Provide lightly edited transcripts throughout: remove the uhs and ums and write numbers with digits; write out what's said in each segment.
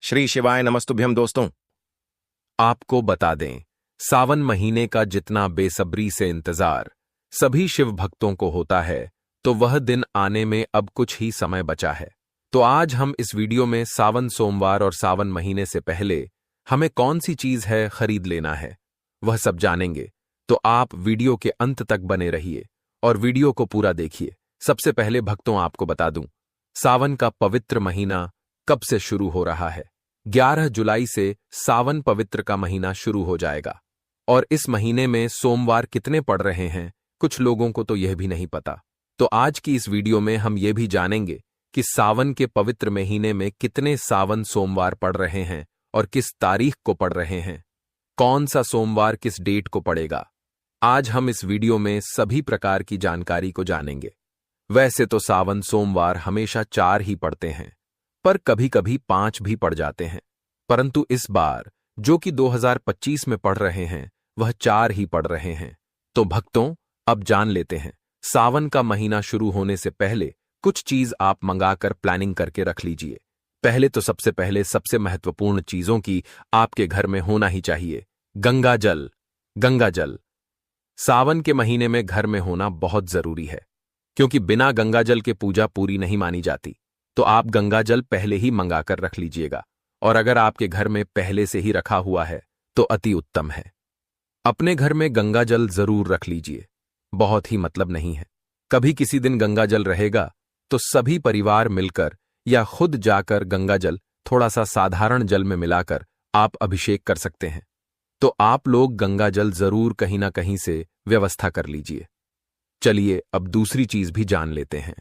श्री शिवाय नमस्तुभ्यम दोस्तों। आपको बता दें, सावन महीने का जितना बेसब्री से इंतजार सभी शिव भक्तों को होता है, तो वह दिन आने में अब कुछ ही समय बचा है। तो आज हम इस वीडियो में सावन सोमवार और सावन महीने से पहले हमें कौन सी चीज है खरीद लेना है, वह सब जानेंगे। तो आप वीडियो के अंत तक बने रहिए और वीडियो को पूरा देखिए। सबसे पहले भक्तों आपको बता दूं, सावन का पवित्र महीना कब से शुरू हो रहा है। 11 जुलाई से सावन पवित्र का महीना शुरू हो जाएगा और इस महीने में सोमवार कितने पड़ रहे हैं, कुछ लोगों को तो यह भी नहीं पता। तो आज की इस वीडियो में हम ये भी जानेंगे कि सावन के पवित्र महीने में कितने सावन सोमवार पड़ रहे हैं और किस तारीख को पड़ रहे हैं, कौन सा सोमवार किस डेट को पड़ेगा। आज हम इस वीडियो में सभी प्रकार की जानकारी को जानेंगे। वैसे तो सावन सोमवार हमेशा 4 ही पड़ते हैं, पर कभी कभी 5 भी पड़ जाते हैं, परंतु इस बार जो कि 2025 में पड़ रहे हैं वह 4 ही पड़ रहे हैं। तो भक्तों, अब जान लेते हैं, सावन का महीना शुरू होने से पहले कुछ चीज आप मंगाकर प्लानिंग करके रख लीजिए। पहले तो सबसे पहले सबसे महत्वपूर्ण चीजों की आपके घर में होना ही चाहिए गंगा जल। गंगा जल सावन के महीने में घर में होना बहुत जरूरी है, क्योंकि बिना गंगा जल के पूजा पूरी नहीं मानी जाती। तो आप गंगा जल पहले ही मंगाकर रख लीजिएगा, और अगर आपके घर में पहले से ही रखा हुआ है तो अति उत्तम है। अपने घर में गंगा जल जरूर रख लीजिए, बहुत ही मतलब नहीं है। कभी किसी दिन गंगा जल रहेगा तो सभी परिवार मिलकर या खुद जाकर गंगा जल थोड़ा सा साधारण जल में मिलाकर आप अभिषेक कर सकते हैं। तो आप लोग गंगा जल जरूर कहीं ना कहीं से व्यवस्था कर लीजिए। चलिए अब दूसरी चीज भी जान लेते हैं।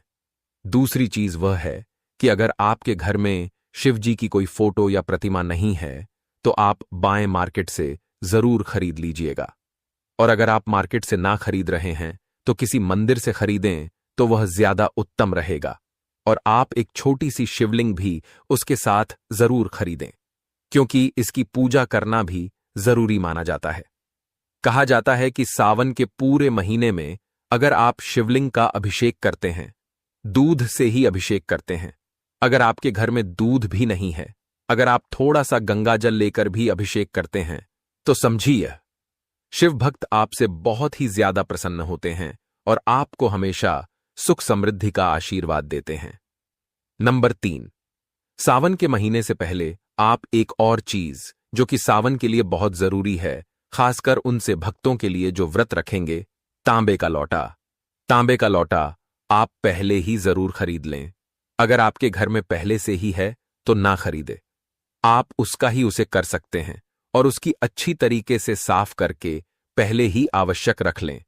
दूसरी चीज वह है कि अगर आपके घर में शिव जी की कोई फोटो या प्रतिमा नहीं है तो आप बाएं मार्केट से जरूर खरीद लीजिएगा। और अगर आप मार्केट से ना खरीद रहे हैं तो किसी मंदिर से खरीदें तो वह ज्यादा उत्तम रहेगा। और आप एक छोटी सी शिवलिंग भी उसके साथ जरूर खरीदें, क्योंकि इसकी पूजा करना भी जरूरी माना जाता है। कहा जाता है कि सावन के पूरे महीने में अगर आप शिवलिंग का अभिषेक करते हैं, दूध से ही अभिषेक करते हैं, अगर आपके घर में दूध भी नहीं है, अगर आप थोड़ा सा गंगा जल लेकर भी अभिषेक करते हैं, तो समझिए शिव भक्त आपसे बहुत ही ज्यादा प्रसन्न होते हैं और आपको हमेशा सुख समृद्धि का आशीर्वाद देते हैं। नंबर 3, सावन के महीने से पहले आप एक और चीज जो कि सावन के लिए बहुत जरूरी है, खासकर उनसे भक्तों के लिए जो व्रत रखेंगे, तांबे का लौटा। तांबे का लौटा आप पहले ही जरूर खरीद लें। अगर आपके घर में पहले से ही है तो ना खरीदे, आप उसका ही उसे कर सकते हैं और उसकी अच्छी तरीके से साफ करके पहले ही आवश्यक रख लें।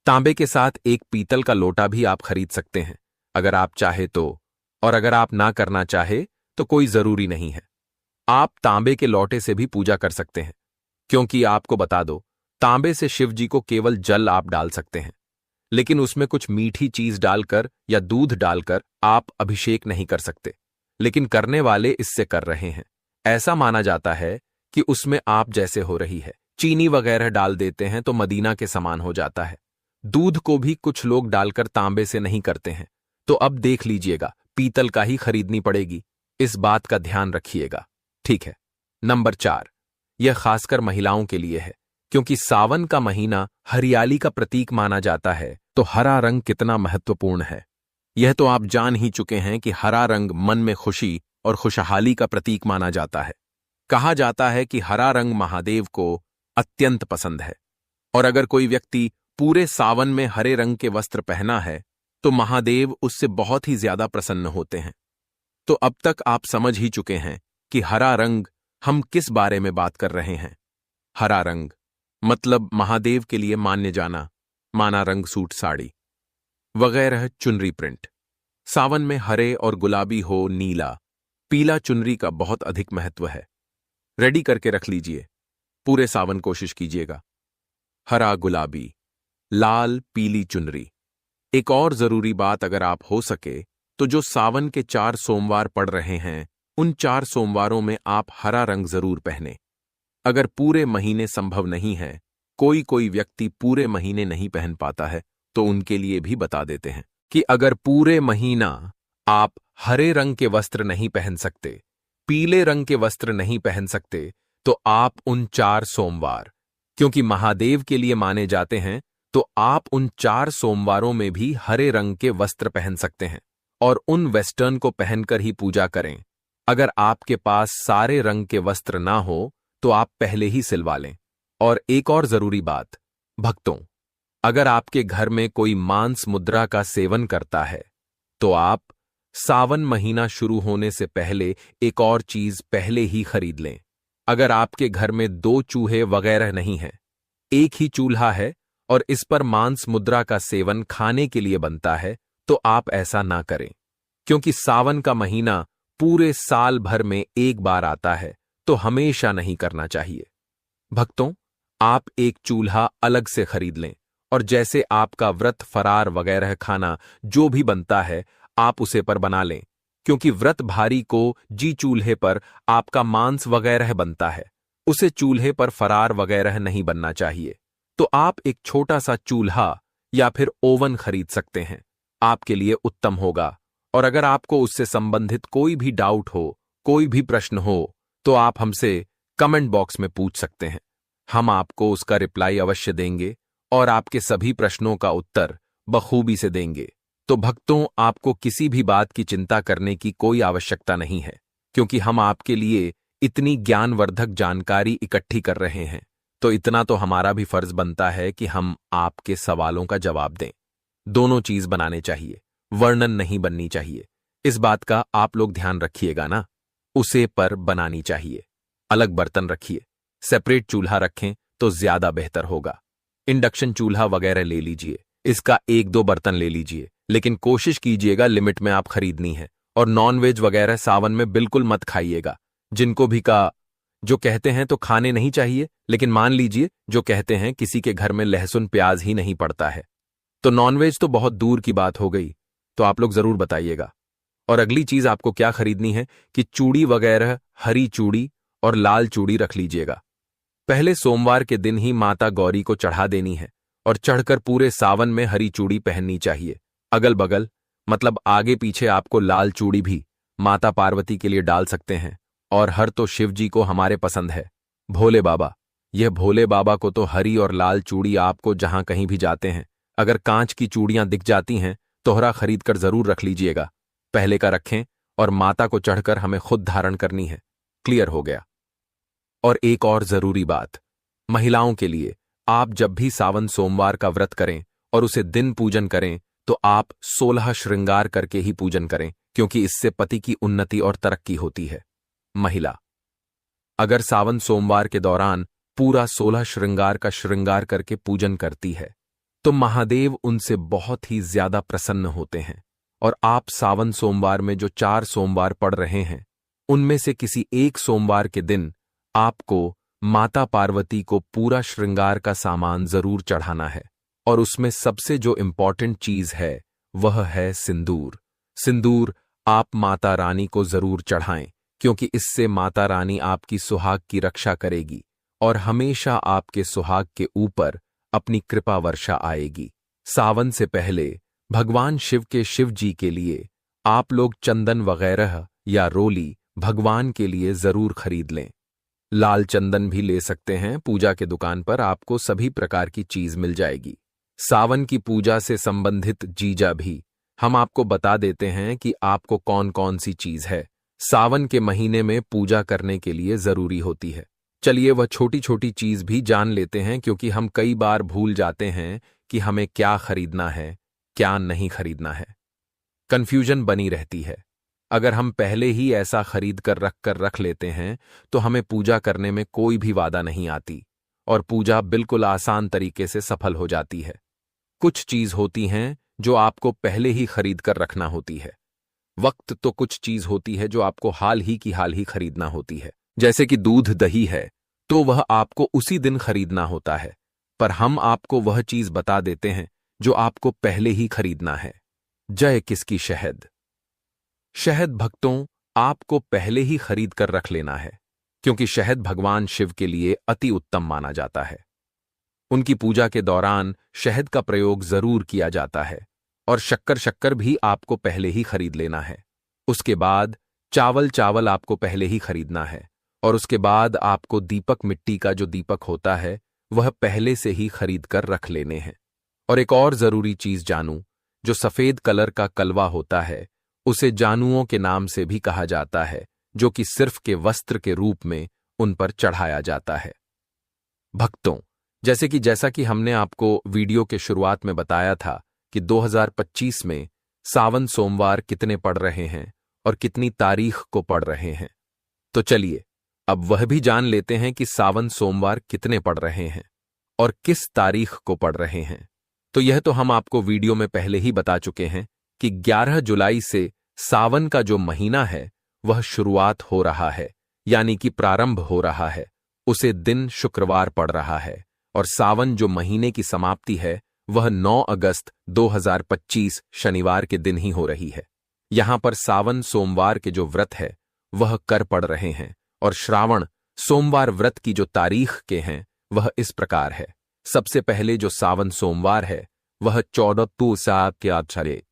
तांबे के साथ एक पीतल का लोटा भी आप खरीद सकते हैं अगर आप चाहे तो, और अगर आप ना करना चाहे तो कोई जरूरी नहीं है। आप तांबे के लोटे से भी पूजा कर सकते हैं, क्योंकि आपको बता दो, तांबे से शिव जी को केवल जल आप डाल सकते हैं, लेकिन उसमें कुछ मीठी चीज डालकर या दूध डालकर आप अभिषेक नहीं कर सकते। लेकिन करने वाले इससे कर रहे हैं। ऐसा माना जाता है कि उसमें आप जैसे हो रही है, चीनी वगैरह डाल देते हैं तो मदीना के समान हो जाता है। दूध को भी कुछ लोग डालकर तांबे से नहीं करते हैं। तो अब देख लीजिएगा, पीतल का ही खरीदनी पड़ेगी, इस बात का ध्यान रखिएगा, ठीक है। नंबर 4, यह खासकर महिलाओं के लिए है, क्योंकि सावन का महीना हरियाली का प्रतीक माना जाता है। तो हरा रंग कितना महत्वपूर्ण है, यह तो आप जान ही चुके हैं कि हरा रंग मन में खुशी और खुशहाली का प्रतीक माना जाता है। कहा जाता है कि हरा रंग महादेव को अत्यंत पसंद है, और अगर कोई व्यक्ति पूरे सावन में हरे रंग के वस्त्र पहना है तो महादेव उससे बहुत ही ज्यादा प्रसन्न होते हैं। तो अब तक आप समझ ही चुके हैं कि हरा रंग हम किस बारे में बात कर रहे हैं। हरा रंग मतलब महादेव के लिए माना रंग सूट साड़ी वगैरह चुनरी प्रिंट। सावन में हरे और गुलाबी हो, नीला पीला चुनरी का बहुत अधिक महत्व है। रेडी करके रख लीजिए, पूरे सावन कोशिश कीजिएगा। हरा, गुलाबी, लाल, पीली चुनरी। एक और जरूरी बात, अगर आप हो सके तो जो सावन के 4 सोमवार पड़ रहे हैं, उन 4 सोमवारों में आप हरा रंग जरूर पहने। अगर पूरे महीने संभव नहीं है, कोई व्यक्ति पूरे महीने नहीं पहन पाता है, तो उनके लिए भी बता देते हैं कि अगर पूरे महीना आप हरे रंग के वस्त्र नहीं पहन सकते पीले रंग के वस्त्र नहीं पहन सकते तो आप उन 4 सोमवार, क्योंकि महादेव के लिए माने जाते हैं, तो आप उन 4 सोमवारों में भी हरे रंग के वस्त्र पहन सकते हैं और उन वेस्टर्न को पहनकर ही पूजा करें। अगर आपके पास सारे रंग के वस्त्र ना हो तो आप पहले ही सिलवा लें। और एक और जरूरी बात, भक्तों, अगर आपके घर में कोई मांस मुद्रा का सेवन करता है तो आप सावन महीना शुरू होने से पहले एक और चीज पहले ही खरीद लें। अगर आपके घर में 2 चूहे वगैरह नहीं हैं, एक ही चूल्हा है और इस पर मांस मुद्रा का सेवन खाने के लिए बनता है, तो आप ऐसा ना करें, क्योंकि सावन का महीना पूरे साल भर में एक बार आता है, तो हमेशा नहीं करना चाहिए। भक्तों, आप एक चूल्हा अलग से खरीद लें और जैसे आपका व्रत फरार वगैरह खाना जो भी बनता है आप उसे पर बना लें, क्योंकि व्रत भारी को जी चूल्हे पर आपका मांस वगैरह बनता है, उसे चूल्हे पर फरार वगैरह नहीं बनना चाहिए। तो आप एक छोटा सा चूल्हा या फिर ओवन खरीद सकते हैं, आपके लिए उत्तम होगा। और अगर आपको उससे संबंधित कोई भी डाउट हो, कोई भी प्रश्न हो, तो आप हमसे कमेंट बॉक्स में पूछ सकते हैं। हम आपको उसका रिप्लाई अवश्य देंगे और आपके सभी प्रश्नों का उत्तर बखूबी से देंगे। तो भक्तों, आपको किसी भी बात की चिंता करने की कोई आवश्यकता नहीं है, क्योंकि हम आपके लिए इतनी ज्ञानवर्धक जानकारी इकट्ठी कर रहे हैं, तो इतना तो हमारा भी फर्ज बनता है कि हम आपके सवालों का जवाब दें। दोनों चीज बनाने चाहिए, वर्णन नहीं बननी चाहिए। इस बात का आप लोग ध्यान रखिएगा ना। उसे पर बनानी चाहिए। अलग बर्तन रखिए, सेपरेट चूल्हा रखें तो ज्यादा बेहतर होगा। इंडक्शन चूल्हा वगैरह ले लीजिए, इसका 1-2 बर्तन ले लीजिए, लेकिन कोशिश कीजिएगा लिमिट में आप खरीदनी है। और नॉनवेज वगैरह सावन में बिल्कुल मत खाइएगा। जिनको भी का जो कहते हैं तो खाने नहीं चाहिए, लेकिन मान लीजिए जो कहते हैं किसी के घर में लहसुन प्याज ही नहीं पड़ता है, तो नॉनवेज तो बहुत दूर की बात हो गई। तो आप लोग जरूर बताइएगा। और अगली चीज आपको क्या खरीदनी है कि चूड़ी वगैरह, हरी चूड़ी और लाल चूड़ी रख लीजिएगा। पहले सोमवार के दिन ही माता गौरी को चढ़ा देनी है और चढ़कर पूरे सावन में हरी चूड़ी पहननी चाहिए। अगल बगल मतलब आगे पीछे आपको लाल चूड़ी भी माता पार्वती के लिए डाल सकते हैं। और हर तो शिव जी को हमारे पसंद है, भोले बाबा। यह भोले बाबा को तो हरी और लाल चूड़ी आपको जहां कहीं भी जाते हैं, अगर कांच की चूड़ियां दिख जाती हैं तोहरा खरीद कर जरूर रख लीजिएगा। पहले का रखें और माता को चढ़कर हमें खुद धारण करनी है। क्लियर हो गया। और एक और जरूरी बात, महिलाओं के लिए, आप जब भी सावन सोमवार का व्रत करें और उसे दिन पूजन करें तो आप 16 श्रृंगार करके ही पूजन करें, क्योंकि इससे पति की उन्नति और तरक्की होती है। महिला अगर सावन सोमवार के दौरान पूरा 16 श्रृंगार का श्रृंगार करके पूजन करती है तो महादेव उनसे बहुत ही ज्यादा प्रसन्न होते हैं। और आप सावन सोमवार में जो 4 सोमवार पड़ रहे हैं, उनमें से किसी एक सोमवार के दिन आपको माता पार्वती को पूरा श्रृंगार का सामान जरूर चढ़ाना है। और उसमें सबसे जो इंपॉर्टेंट चीज है वह है सिंदूर। सिंदूर आप माता रानी को जरूर चढ़ाएं, क्योंकि इससे माता रानी आपकी सुहाग की रक्षा करेगी और हमेशा आपके सुहाग के ऊपर अपनी कृपा वर्षा आएगी। सावन से पहले भगवान शिव के शिव जी के लिए आप लोग चंदन वगैरह या रोली भगवान के लिए जरूर खरीद लें। लाल चंदन भी ले सकते हैं, पूजा के दुकान पर आपको सभी प्रकार की चीज मिल जाएगी। सावन की पूजा से संबंधित जीजा भी हम आपको बता देते हैं कि आपको कौन कौन सी चीज है सावन के महीने में पूजा करने के लिए जरूरी होती है। चलिए वह छोटी छोटी चीज भी जान लेते हैं, क्योंकि हम कई बार भूल जाते हैं कि हमें क्या खरीदना है, क्या नहीं खरीदना है। कंफ्यूजन बनी रहती है। अगर हम पहले ही ऐसा खरीद कर रख लेते हैं तो हमें पूजा करने में कोई भी बाधा नहीं आती और पूजा बिल्कुल आसान तरीके से सफल हो जाती है। कुछ चीज होती हैं जो आपको पहले ही खरीद कर रखना होती है। वक्त तो कुछ चीज होती है जो आपको हाल ही खरीदना होती है। जैसे कि दूध दही है तो वह आपको उसी दिन खरीदना होता है, पर हम आपको वह चीज बता देते हैं जो आपको पहले ही खरीदना है। जय किसकी शहद। शहद भक्तों आपको पहले ही खरीद कर रख लेना है, क्योंकि शहद भगवान शिव के लिए अति उत्तम माना जाता है। उनकी पूजा के दौरान शहद का प्रयोग जरूर किया जाता है। और शक्कर भी आपको पहले ही खरीद लेना है। उसके बाद चावल चावल आपको पहले ही खरीदना है और उसके बाद आपको दीपक, मिट्टी का जो दीपक होता है वह पहले से ही खरीद कर रख लेने हैं। और एक और जरूरी चीज जानू, जो सफेद कलर का कलवा होता है उसे जानुओं के नाम से भी कहा जाता है, जो कि सिर्फ के वस्त्र के रूप में उन पर चढ़ाया जाता है। भक्तों, जैसा कि हमने आपको वीडियो के शुरुआत में बताया था कि 2025 में सावन सोमवार कितने पड़ रहे हैं और कितनी तारीख को पड़ रहे हैं, तो चलिए अब वह भी जान लेते हैं कि सावन सोमवार कितने पड़ रहे हैं और किस तारीख को पड़ रहे हैं। तो यह तो हम आपको वीडियो में पहले ही बता चुके हैं कि 11 जुलाई से सावन का जो महीना है वह शुरुआत हो रहा है, यानी कि प्रारंभ हो रहा है। उसे दिन शुक्रवार पड़ रहा है और सावन जो महीने की समाप्ति है वह 9 अगस्त 2025 शनिवार के दिन ही हो रही है। यहां पर सावन सोमवार के जो व्रत है वह कर पड़ रहे हैं और श्रावण सोमवार व्रत की जो तारीख के हैं वह इस प्रकार है। सबसे पहले जो सावन सोमवार है वह 14 तुसाब के आचार्य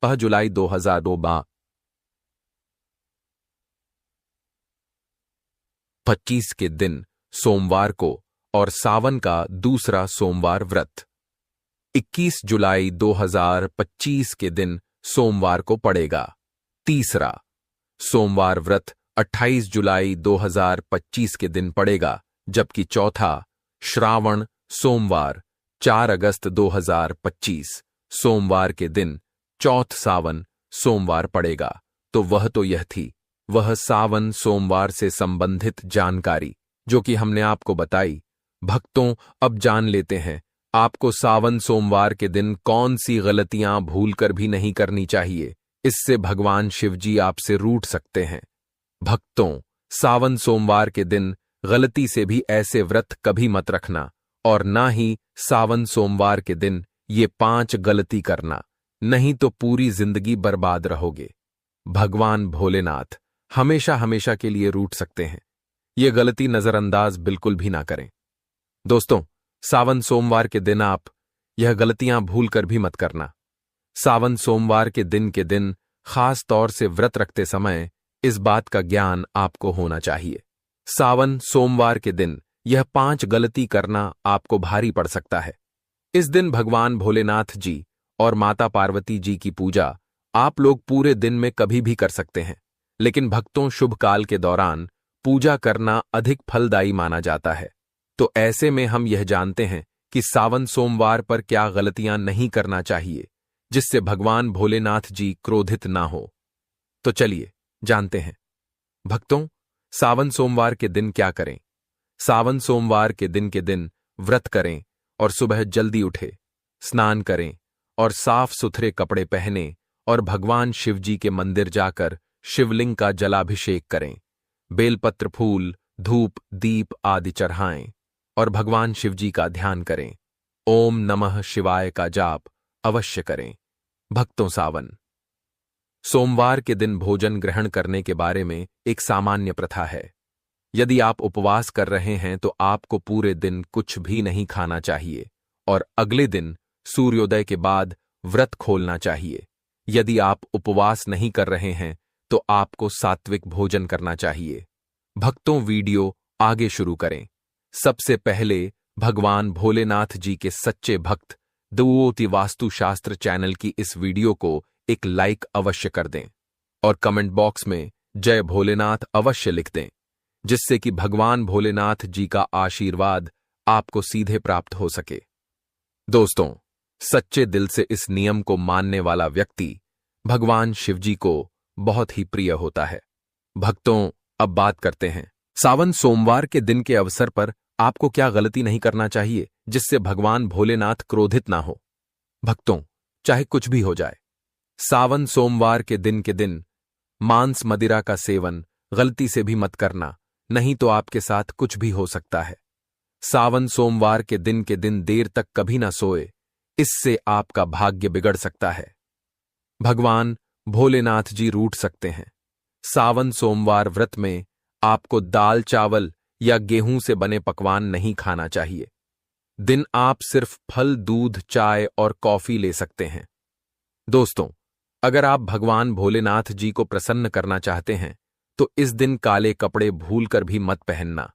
5 जुलाई 2025 के दिन सोमवार को और सावन का दूसरा सोमवार व्रत 21 जुलाई 2025 के दिन सोमवार को पड़ेगा। तीसरा सोमवार व्रत 28 जुलाई 2025 के दिन पड़ेगा, जबकि चौथा श्रावण सोमवार 4 अगस्त 2025 सोमवार के दिन चौथ सावन सोमवार पड़ेगा। तो यह थी वह सावन सोमवार से संबंधित जानकारी जो कि हमने आपको बताई। भक्तों, अब जान लेते हैं आपको सावन सोमवार के दिन कौन सी गलतियां भूलकर भी नहीं करनी चाहिए, इससे भगवान शिवजी आपसे रूठ सकते हैं। भक्तों, सावन सोमवार के दिन गलती से भी ऐसे व्रत कभी मत रखना और ना ही सावन सोमवार के दिन ये 5 गलती करना, नहीं तो पूरी जिंदगी बर्बाद रहोगे। भगवान भोलेनाथ हमेशा हमेशा के लिए रूठ सकते हैं। ये गलती नजरअंदाज बिल्कुल भी ना करें। दोस्तों, सावन सोमवार के दिन आप यह गलतियां भूलकर भी मत करना। सावन सोमवार के दिन खास तौर से व्रत रखते समय इस बात का ज्ञान आपको होना चाहिए। सावन सोमवार के दिन यह 5 गलती करना आपको भारी पड़ सकता है। इस दिन भगवान भोलेनाथ जी और माता पार्वती जी की पूजा आप लोग पूरे दिन में कभी भी कर सकते हैं, लेकिन भक्तों, शुभ काल के दौरान पूजा करना अधिक फलदायी माना जाता है। तो ऐसे में हम यह जानते हैं कि सावन सोमवार पर क्या गलतियां नहीं करना चाहिए जिससे भगवान भोलेनाथ जी क्रोधित ना हो। तो चलिए जानते हैं। भक्तों, सावन सोमवार के दिन क्या करें। सावन सोमवार के दिन व्रत करें और सुबह जल्दी उठे, स्नान करें और साफ सुथरे कपड़े पहने और भगवान शिवजी के मंदिर जाकर शिवलिंग का जलाभिषेक करें। बेलपत्र, फूल, धूप, दीप आदि चढ़ाएं और भगवान शिवजी का ध्यान करें। ओम नमः शिवाय का जाप अवश्य करें। भक्तों, सावन सोमवार के दिन भोजन ग्रहण करने के बारे में एक सामान्य प्रथा है। यदि आप उपवास कर रहे हैं तो आपको पूरे दिन कुछ भी नहीं खाना चाहिए और अगले दिन सूर्योदय के बाद व्रत खोलना चाहिए। यदि आप उपवास नहीं कर रहे हैं तो आपको सात्विक भोजन करना चाहिए। भक्तों, वीडियो आगे शुरू करें। सबसे पहले भगवान भोलेनाथ जी के सच्चे भक्त दुओति वास्तुशास्त्र चैनल की इस वीडियो को एक लाइक अवश्य कर दें और कमेंट बॉक्स में जय भोलेनाथ अवश्य लिख दें, जिससे कि भगवान भोलेनाथ जी का आशीर्वाद आपको सीधे प्राप्त हो सके। दोस्तों, सच्चे दिल से इस नियम को मानने वाला व्यक्ति भगवान शिवजी को बहुत ही प्रिय होता है। भक्तों, अब बात करते हैं सावन सोमवार के दिन के अवसर पर आपको क्या गलती नहीं करना चाहिए जिससे भगवान भोलेनाथ क्रोधित ना हो। भक्तों, चाहे कुछ भी हो जाए, सावन सोमवार के दिन मांस मदिरा का सेवन गलती से भी मत करना, नहीं तो आपके साथ कुछ भी हो सकता है। सावन सोमवार के दिन देर तक कभी ना सोए, इससे आपका भाग्य बिगड़ सकता है। भगवान भोलेनाथ जी रूठ सकते हैं। सावन सोमवार व्रत में आपको दाल, चावल या गेहूं से बने पकवान नहीं खाना चाहिए। दिन आप सिर्फ फल, दूध, चाय और कॉफी ले सकते हैं। दोस्तों, अगर आप भगवान भोलेनाथ जी को प्रसन्न करना चाहते हैं तो इस दिन काले कपड़े भूलकर भी मत पहनना।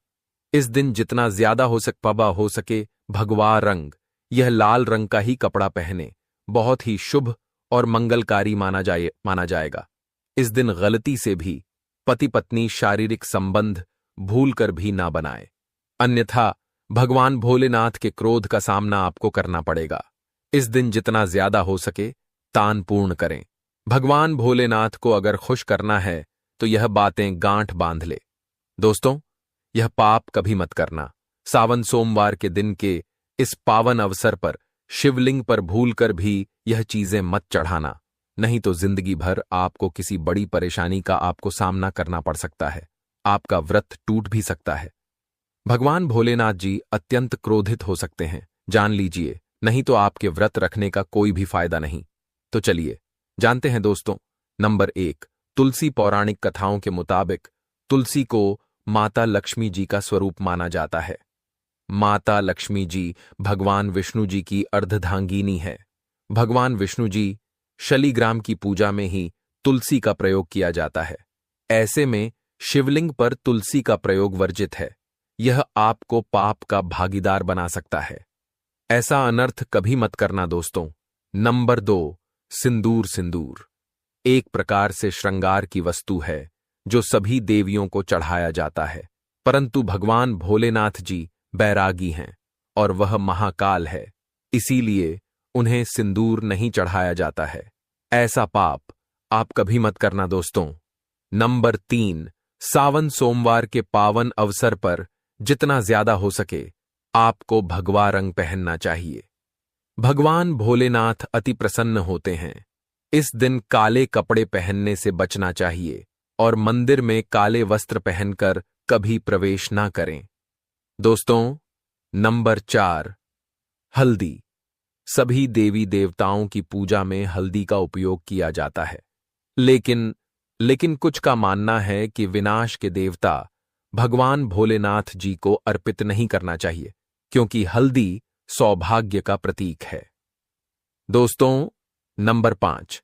इस दिन जितना ज्यादा हो सके भगवा रंग, यह लाल रंग का ही कपड़ा पहने, बहुत ही शुभ और मंगलकारी माना जाएगा। इस दिन गलती से भी पति पत्नी शारीरिक संबंध भूलकर भी ना बनाए, अन्यथा भगवान भोलेनाथ के क्रोध का सामना आपको करना पड़ेगा। इस दिन जितना ज्यादा हो सके दान पूर्ण करें। भगवान भोलेनाथ को अगर खुश करना है तो यह बातें गांठ बांध ले। दोस्तों, यह पाप कभी मत करना। सावन सोमवार के दिन के इस पावन अवसर पर शिवलिंग पर भूलकर भी यह चीजें मत चढ़ाना, नहीं तो जिंदगी भर आपको किसी बड़ी परेशानी का आपको सामना करना पड़ सकता है। आपका व्रत टूट भी सकता है। भगवान भोलेनाथ जी अत्यंत क्रोधित हो सकते हैं, जान लीजिए, नहीं तो आपके व्रत रखने का कोई भी फायदा नहीं। तो चलिए जानते हैं दोस्तों। नंबर 1, तुलसी। पौराणिक कथाओं के मुताबिक तुलसी को माता लक्ष्मी जी का स्वरूप माना जाता है। माता लक्ष्मी जी भगवान विष्णु जी की अर्धधांगिनी है। भगवान विष्णु जी शलिग्राम की पूजा में ही तुलसी का प्रयोग किया जाता है। ऐसे में शिवलिंग पर तुलसी का प्रयोग वर्जित है। यह आपको पाप का भागीदार बना सकता है। ऐसा अनर्थ कभी मत करना दोस्तों। नंबर 2, सिंदूर। सिंदूर एक प्रकार से श्रृंगार की वस्तु है जो सभी देवियों को चढ़ाया जाता है, परंतु भगवान भोलेनाथ जी बैरागी हैं और वह महाकाल है, इसीलिए उन्हें सिंदूर नहीं चढ़ाया जाता है। ऐसा पाप आप कभी मत करना दोस्तों। नंबर 3, सावन सोमवार के पावन अवसर पर जितना ज्यादा हो सके आपको भगवा रंग पहनना चाहिए। भगवान भोलेनाथ अति प्रसन्न होते हैं। इस दिन काले कपड़े पहनने से बचना चाहिए और मंदिर में काले वस्त्र पहनकर कभी प्रवेश ना करें। दोस्तों, नंबर 4, हल्दी। सभी देवी देवताओं की पूजा में हल्दी का उपयोग किया जाता है, लेकिन कुछ का मानना है कि विनाश के देवता भगवान भोलेनाथ जी को अर्पित नहीं करना चाहिए, क्योंकि हल्दी सौभाग्य का प्रतीक है। दोस्तों, नंबर 5,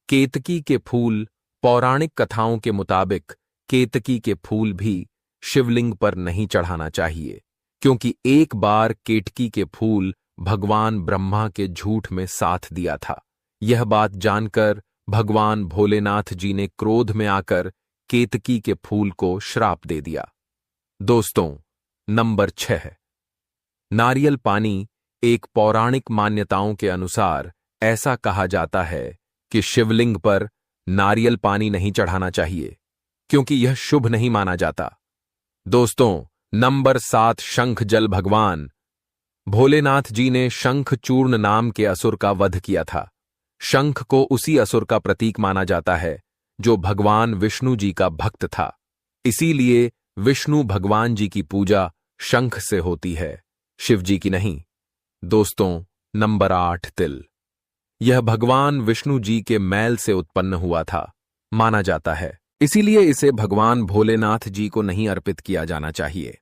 केतकी के फूल। पौराणिक कथाओं के मुताबिक केतकी के फूल भी शिवलिंग पर नहीं चढ़ाना चाहिए, क्योंकि एक बार केतकी के फूल भगवान ब्रह्मा के झूठ में साथ दिया था। यह बात जानकर भगवान भोलेनाथ जी ने क्रोध में आकर केतकी के फूल को श्राप दे दिया। दोस्तों, नंबर 6, नारियल पानी। एक पौराणिक मान्यताओं के अनुसार ऐसा कहा जाता है कि शिवलिंग पर नारियल पानी नहीं चढ़ाना चाहिए, क्योंकि यह शुभ नहीं माना जाता। दोस्तों, नंबर 7, शंख जल। भगवान भोलेनाथ जी ने शंख चूर्ण नाम के असुर का वध किया था। शंख को उसी असुर का प्रतीक माना जाता है जो भगवान विष्णु जी का भक्त था, इसीलिए विष्णु भगवान जी की पूजा शंख से होती है, शिव जी की नहीं। दोस्तों, नंबर 8, तिल। यह भगवान विष्णु जी के मैल से उत्पन्न हुआ था, माना जाता है, इसीलिए इसे भगवान भोलेनाथ जी को नहीं अर्पित किया जाना चाहिए।